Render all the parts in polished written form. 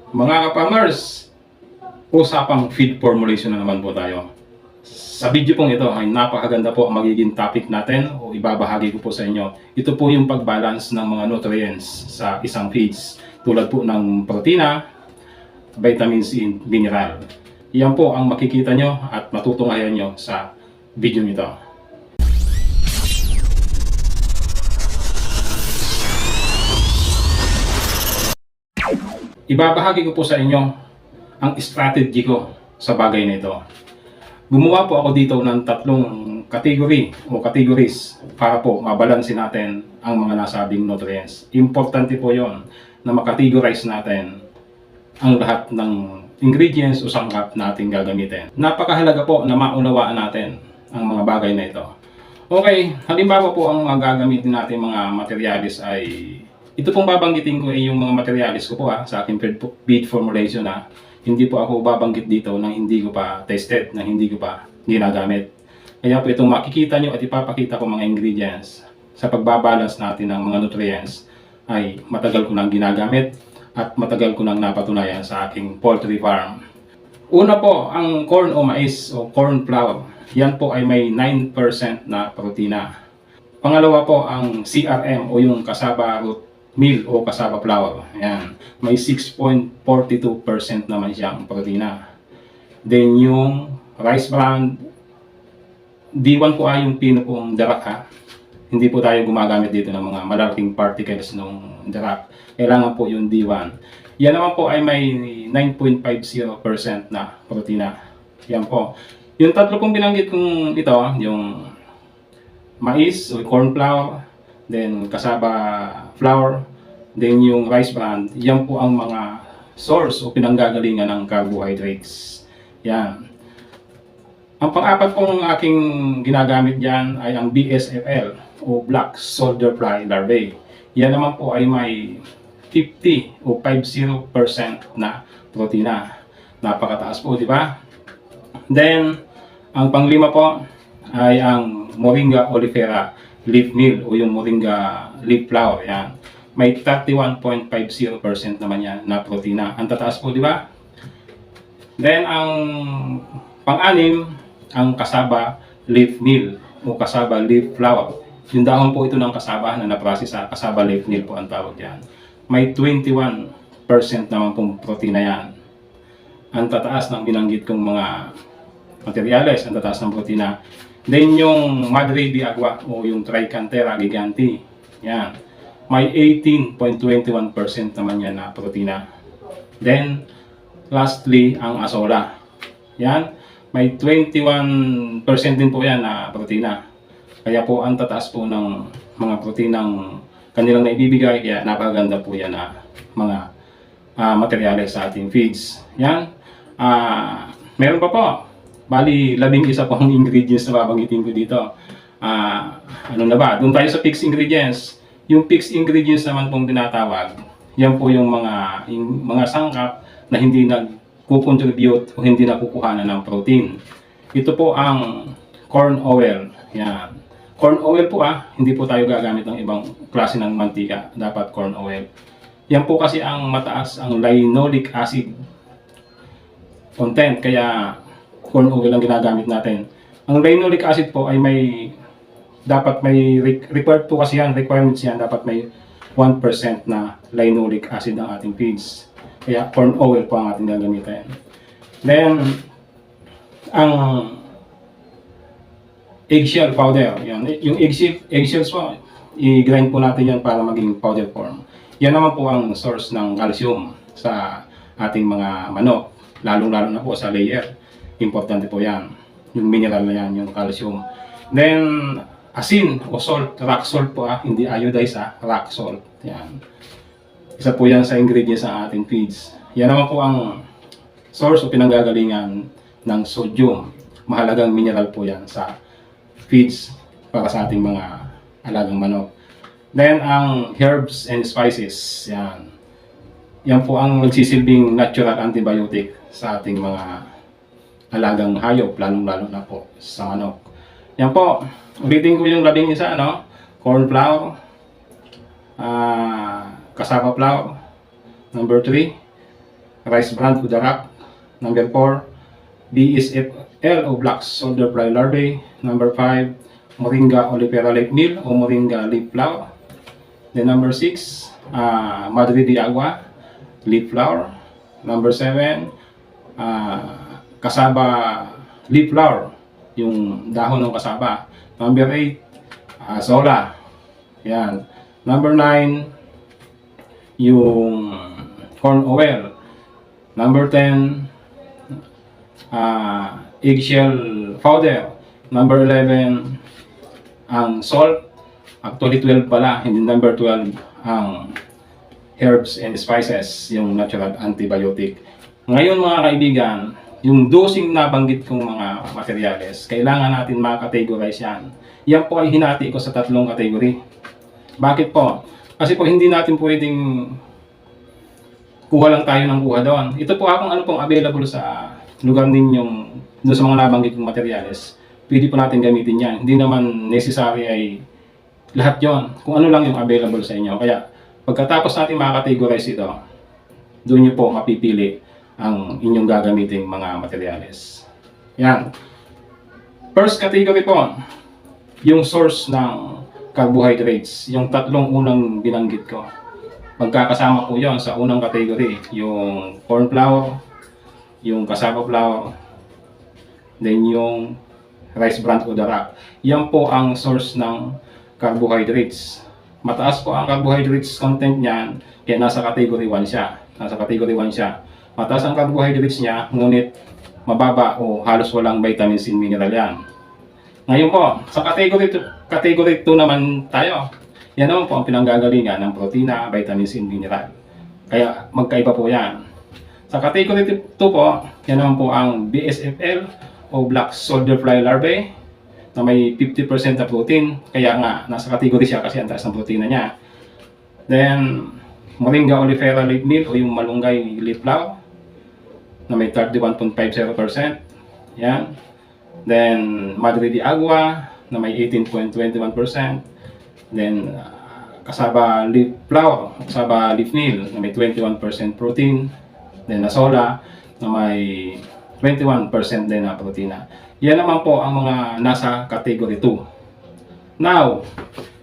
Mga ka-farmers, usapang feed formulation na naman po tayo. Sa video pong ito ay napakaganda po ang magiging topic natin o ibabahagi ko po sa inyo. Ito po yung pag-balance ng mga nutrients sa isang feeds tulad po ng protina, vitamins, and mineral. Yan po ang makikita nyo at matutunghayan nyo sa video nito. Ibabahagi ko po sa inyo ang strategy ko sa bagay na ito. Gumawa po ako dito ng tatlong category o categories para po mabalansin natin ang mga nasabing nutrients. Importante po yon na makategorize natin ang lahat ng ingredients o sangkap natin gagamitin. Napakahalaga po na maunawaan natin ang mga bagay na ito. Okay, halimbawa po ang mga gagamitin natin mga materialis ay ito pong babanggitin ko ay yung mga materialis ko po sa aking feed formulation Hindi po ako babanggit dito nang hindi ko pa tested, nang hindi ko pa ginagamit. Kaya po itong makikita nyo at ipapakita ko mga ingredients sa pagbabalance natin ng mga nutrients ay matagal ko nang ginagamit at matagal ko nang napatunayan sa aking poultry farm. Una po, ang corn o mais o corn flour. Yan po ay may 9% na protina. Pangalawa po, ang CRM o yung cassava root meal o cassava flour. Ayan. May 6.42% naman siyang protina. Then yung rice bran, D1 po ay yung pino pong darak Hindi po tayo gumagamit dito ng mga malalaking particles ng darak. Kailangan po yung D1. Yan naman po ay may 9.50% na protina. Yan po. Yung tatlo pong binanggit kong ito, yung mais o corn flour, then cassava flour, then yung rice bran, yan po ang mga source o pinanggagalingan ng carbohydrates. Yan. Ang pang-apat pong aking ginagamit dyan ay ang BSFL o Black Soldier Fly Larvae. Yan naman po ay may 50 o 50% na protina. Napakataas po, di ba? Then, ang panglima po ay ang Moringa oleifera leaf meal o yung Moringa leaf flour. Yan. May 31.50% naman yan na protina. Ang tataas po, di ba? Then, ang pang-anim, ang cassava leaf meal o cassava leaf flour. Yung dahon po ito ng cassava na naprocess sa cassava leaf meal po ang tawag yan. May 21% naman pong protina yan. Ang tataas ng binanggit kong mga materials, ang tataas ng protina. Then yung Madre de Agua o yung Trichantera gigantea, yan, may 18.21% naman yan na protina. Then, lastly, ang Azolla. Yan, may 21% din po yan na protina. Kaya po ang tataas po ng mga protinang kanilang naibibigay, kaya napakaganda po yan na mga materyales sa ating feeds. Yan, meron pa po. Bali, 11 pang ingredients na babanggitin ko dito. Ano na ba? Doon tayo sa fixed ingredients. Yung fixed ingredients naman pong tinatawag, yan po yung mga sangkap na hindi nagko-contribute o hindi nakukuhanan ng protein. Ito po ang corn oil. Yan. Corn oil po hindi po tayo gagamit ng ibang klase ng mantika. Dapat corn oil. Yan po kasi ang mataas ang linoleic acid content. Kaya corn oil ang ginagamit natin. Ang linoleic acid po ay dapat may required po kasi yan, requirements yan, dapat may 1% na linoleic acid ang ating feeds. Kaya corn oil po ang ating gagamitin. Then, ang eggshell powder, yan. Yung eggshells po, i-grind po natin yan para maging powder form. Yan naman po ang source ng calcium sa ating mga manok, lalong-lalo na po sa layer. Importante po yan. Yung mineral na yan, yung calcium. Then, asin o salt, rock salt po hindi iodized rock salt. Yan. Isa po yan sa ingredients sa ating feeds. Yan naman po ang source o pinanggagalingan ng sodium. Mahalagang mineral po yan sa feeds para sa ating mga alagang manok. Then, ang herbs and spices. Yan. Yan po ang nagsisilbing natural antibiotic sa ating mga alagang hayop, lalong-lalo na po sa manok. Yan po. Ulitin ko yung 11, corn flour, cassava flour, number 3, rice bran udarak. Number 4, BSFL o black soldier fly larvae. Number 5, Moringa oleifera leaf meal o Moringa leaf flower. Then number 6, Madre de Agua leaf flower. Number 7, kasaba leaf flower, yung dahon ng kasaba. Number 8, sola. Yan. Number 9, yung corn oil. Number 10, eggshell powder. Number 11, ang salt. Actually 12 pala, hindi number 12 ang herbs and spices, yung natural antibiotic. Ngayon mga kaibigan, yung dosing nabanggit kong mga materyales, kailangan natin makategorize yan. Yan po ay hinati ko sa 3 kategory. Bakit po? Kasi po hindi natin pwedeng kuha lang tayo ng kuha doon. Ito po akong ano pong available sa lugar ninyong doon sa mga nabanggit kong materyales. Pwede po natin gamitin yan. Hindi naman necessary ay lahat yon. Kung ano lang yung available sa inyo. Kaya pagkatapos natin makategorize ito, doon nyo po mapipili ang inyong gagamiting mga materyales. Yan. First category po, yung source ng carbohydrates. Yung 3 unang binanggit ko. Magkakasama po yon sa unang category. Yung corn flour, yung cassava flour, then yung rice bran udarak. Yan po ang source ng carbohydrates. Mataas po ang carbohydrates content niyan, kaya nasa category 1 siya. Nasa category 1 siya. Mataas ang carbohydrates niya, ngunit mababa o halos walang vitamins and mineral yan. Ngayon po, sa category 2 naman tayo. Yan naman po ang pinanggagalingan ng protina, vitamins and mineral. Kaya magkaiba po yan. Sa category 2 po, yan naman po ang BSFL o black soldier fly larvae na may 50% na protein. Kaya nga, nasa category siya kasi ang taas ng protina niya. Then, Moringa oleifera leaf meal o yung malunggay leaf flower na may 31.50%. Yan. Then, Madre de Agua na may 18.21%. Then, kasaba leaf flower, kasaba leaf meal na may 21% protein. Then, Nasola na may 21% din na protina. Yan naman po ang mga nasa category 2. Now,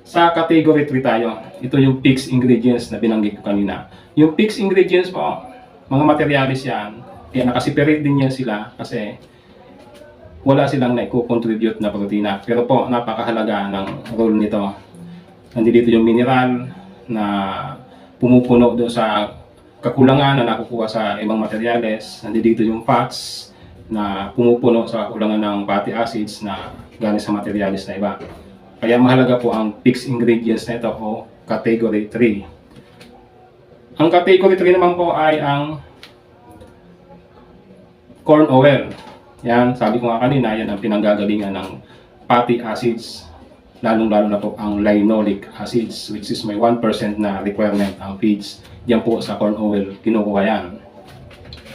sa category 3 tayo. Ito yung fixed ingredients na binanggit ko kanina. Yung fixed ingredients po, mga materialis yan. Kaya nakaseparate din yan sila kasi wala silang naiko-contribute na protina. Pero po, napakahalaga ng role nito. Nandito yung mineral na pumupuno doon sa kakulangan na nakukuha sa ibang materyales. Nandito yung fats na pumupuno sa kakulangan ng fatty acids na galing sa materyales na iba. Kaya mahalaga po ang fixed ingredients na ito o category 3. Ang category 3 naman po ay ang corn oil. Yan, sabi ko nga kanina, yan ang pinanggagalingan ng fatty acids. Lalong-lalo na po ang linoleic acids, which is may 1% na requirement ang feeds. Yan po sa corn oil, kinukuha yan.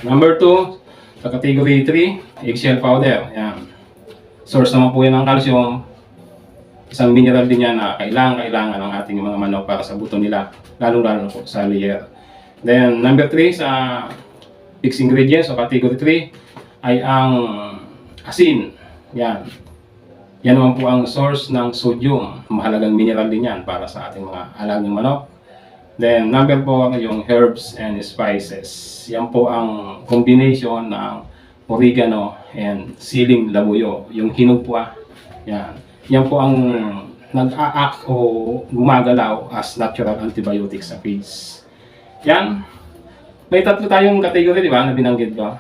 Number 2, sa category 3, eggshell powder. Yan. Source naman po yan ng calcium. Isang mineral din yan na kailangan ng ating mga manok para sa buto nila. Lalong-lalo na po sa layer. Then, number 3 sa fixed ingredients o category 3 ay ang asin. Yan. Yan naman po ang source ng sodium. Mahalagang mineral din yan para sa ating mga alagang manok. Then, number 4 yung herbs and spices. Yan po ang combination ng oregano and siling labuyo. Yung hinugpwa. Yan. Yan po ang nag-a-act o gumagalaw as natural antibiotics sa feeds. Yan. May 3 tayong category, di ba, na binanggit ko.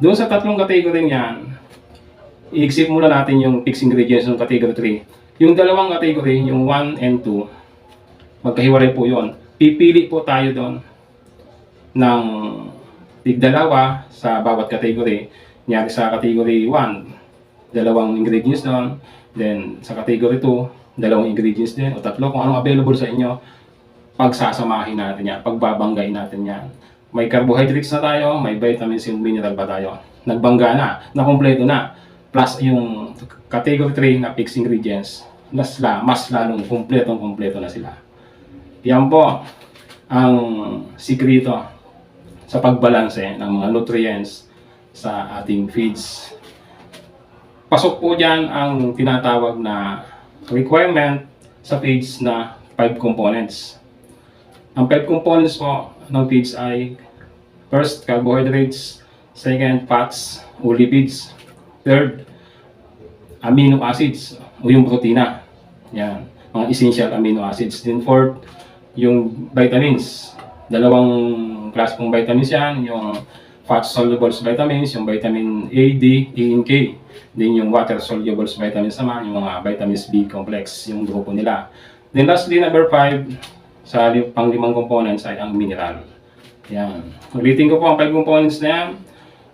Doon sa 3 category niyan, i-exit muna natin yung fixed ingredients ng category 3. Yung 2 category, yung 1 and 2, magkahiwalay po yon. Pipili po tayo doon ng tig-dalawa sa bawat category. Nyari sa category 1, 2 ingredients doon. Then sa category 2, 2 ingredients din o 3 kung anong available sa inyo. Pagsasamahin natin yan, pagbabanggain natin yan. May carbohydrates na tayo, may vitamins and mineral pa tayo. Nagbangga na, nakompleto na. Plus yung category 3 na fixed ingredients, mas lalong kumpleto na sila. Yan po ang sikreto sa pagbalanse ng mga nutrients sa ating feeds. Pasok po dyan ang tinatawag na requirement sa feeds na 5 components. Ang 5 components po ng feeds ay first, carbohydrates, second, fats o lipids, third, amino acids o yung protina. Yan, mga essential amino acids. Then fourth, yung vitamins. Dalawang klase pong vitamins yan, yung fat-soluble vitamins, yung vitamin A, D, E, and K. Then yung water-soluble vitamins naman, yung mga vitamins B complex, yung grupo nila. Then lastly, number 5, sa pang-limang components ay ang mineral. Yan. Ulitin ko po ang 5 components na yan.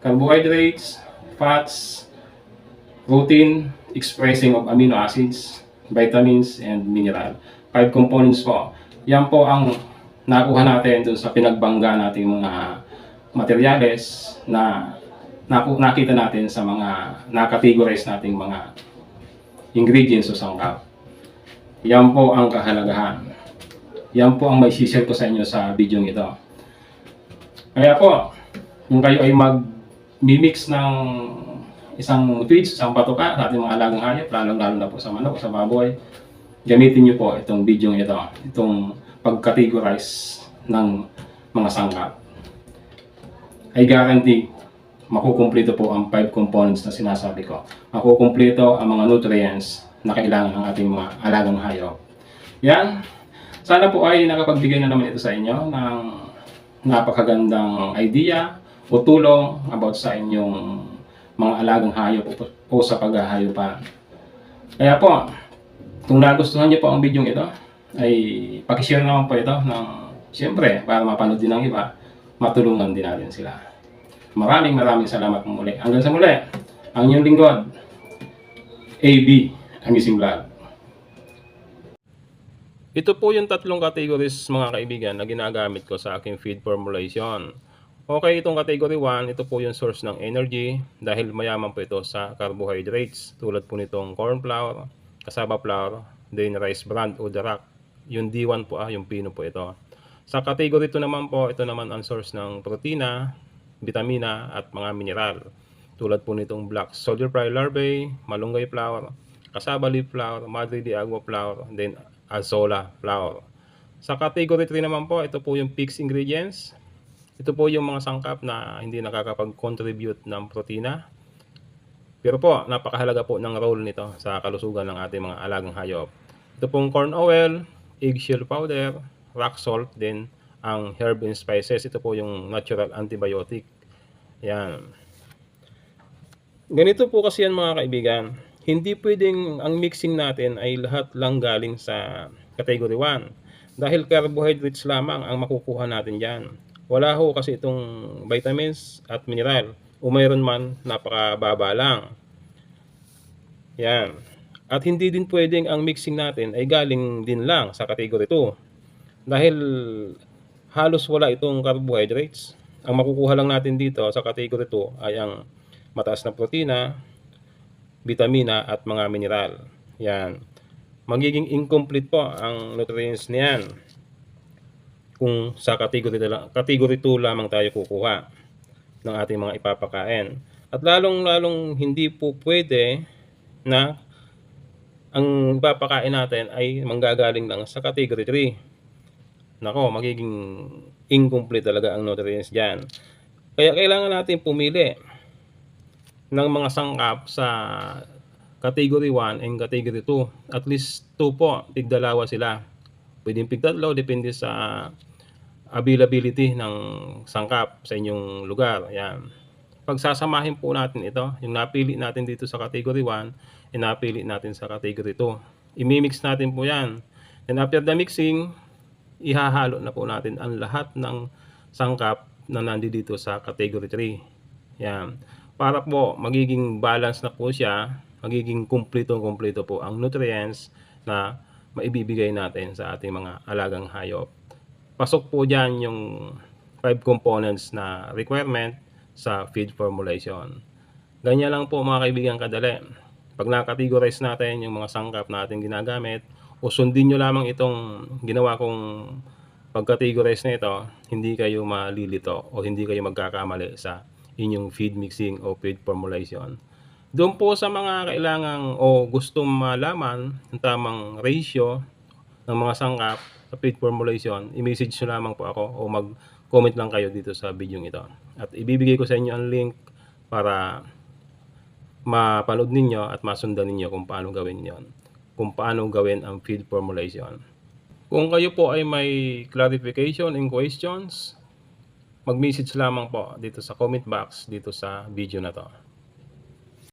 Carbohydrates, fats, protein, expressing of amino acids, vitamins, and mineral. 5 components po. Yan po ang nakuha natin dun sa pinagbangga nating mga materyales na nakita natin sa mga na-categorize nating mga ingredients o sangkap. Yan po ang kahalagahan. Yan po ang may share ko sa inyo sa video ito. Kaya po, kung kayo ay mag-mix ng isang feeds, isang patuka sa ating mga alagang hayop, lalong-lalo na po sa manok o sa baboy, gamitin niyo po itong video ito, itong pag-categorize ng mga sangkap. I guarantee, makukumpleto po ang 5 components na sinasabi ko. Makukumpleto ang mga nutrients na kailangan ng ating mga alagang hayop. Yan. Sana po ay nakapagbigay na naman ito sa inyo ng napakagandang idea o tulong about sa inyong mga alagang hayop o sa paghahayupan. Kaya po, kung nagustuhan niyo po ang video ito, ay pakishare naman po ito ng siyempre para mapanood din ng iba, matulungan din natin sila. Maraming salamat muli. Hanggang sa muli, ang inyong lingkod, AB, Amazing Vlog. Ito po yung tatlong categories mga kaibigan na ginagamit ko sa aking feed formulation. Okay, itong category 1, ito po yung source ng energy dahil mayaman po ito sa carbohydrates tulad po nitong corn flour, cassava flour, then rice bran o darak. Yung D1 po yung pino po ito. Sa category 2 naman po, ito naman ang source ng protina, vitamina at mga mineral. Tulad po nitong black soldier fly larvae, malunggay flour, cassava leaf flour, madre de agua flour, then azolla flour. Sa category 3 naman po, ito po yung fixed ingredients. Ito po yung mga sangkap na hindi nakakapag-contribute ng protina. Pero po, napakahalaga po ng role nito sa kalusugan ng ating mga alagang hayop. Ito pong corn oil, eggshell powder, rock salt, then ang herb and spices. Ito po yung natural antibiotic. Yan. Ganito po kasi yan mga kaibigan. Hindi pwedeng ang mixing natin ay lahat lang galing sa category 1. Dahil carbohydrates lamang ang makukuha natin dyan. Wala ho kasi itong vitamins at mineral. O mayroon man, napakababa lang. Yan. At hindi din pwedeng ang mixing natin ay galing din lang sa category 2. Dahil halos wala itong carbohydrates. Ang makukuha lang natin dito sa category 2 ay ang mataas na protina, vitamina at mga mineral. Yan. Magiging incomplete po ang nutrients niyan kung sa category 2 lamang tayo kukuha ng ating mga ipapakain. At lalong-lalong hindi po pwede na ang ipapakain natin ay manggagaling lang sa category 3. Nako, magiging incomplete talaga ang nutrients dyan. Kaya kailangan natin pumili ng mga sangkap sa category 1 and category 2. At least 2 po, tigdalawa sila. Pwedeng pigtatlo, depende sa availability ng sangkap sa inyong lugar. Yan. Pagsasamahin po natin ito, yung napili natin dito sa category 1, and napili natin sa category 2. Imimix natin po yan. And after the mixing, ihahalo na po natin ang lahat ng sangkap na nandito sa category 3. Yan. Para po magiging balance na po siya, magiging kumpleto po ang nutrients na maibibigay natin sa ating mga alagang hayop. Pasok po dyan yung 5 components na requirement sa feed formulation. Ganyan lang po mga kaibigan kadali. Pag na-categorize natin yung mga sangkap na ating ginagamit, o sundin nyo lamang itong ginawa kong pag-categorize na ito, hindi kayo malilito o hindi kayo magkakamali sa inyong feed mixing o feed formulation. Doon po sa mga kailangang o gustong malaman ang tamang ratio ng mga sangkap sa feed formulation, i-message nyo lamang po ako o mag-comment lang kayo dito sa video ito. At ibibigay ko sa inyo ang link para mapanood ninyo at masundan ninyo kung paano gawin yon, kung paano gawin ang feed formulation. Kung kayo po ay may clarification and questions, mag-message lamang po dito sa comment box dito sa video na to.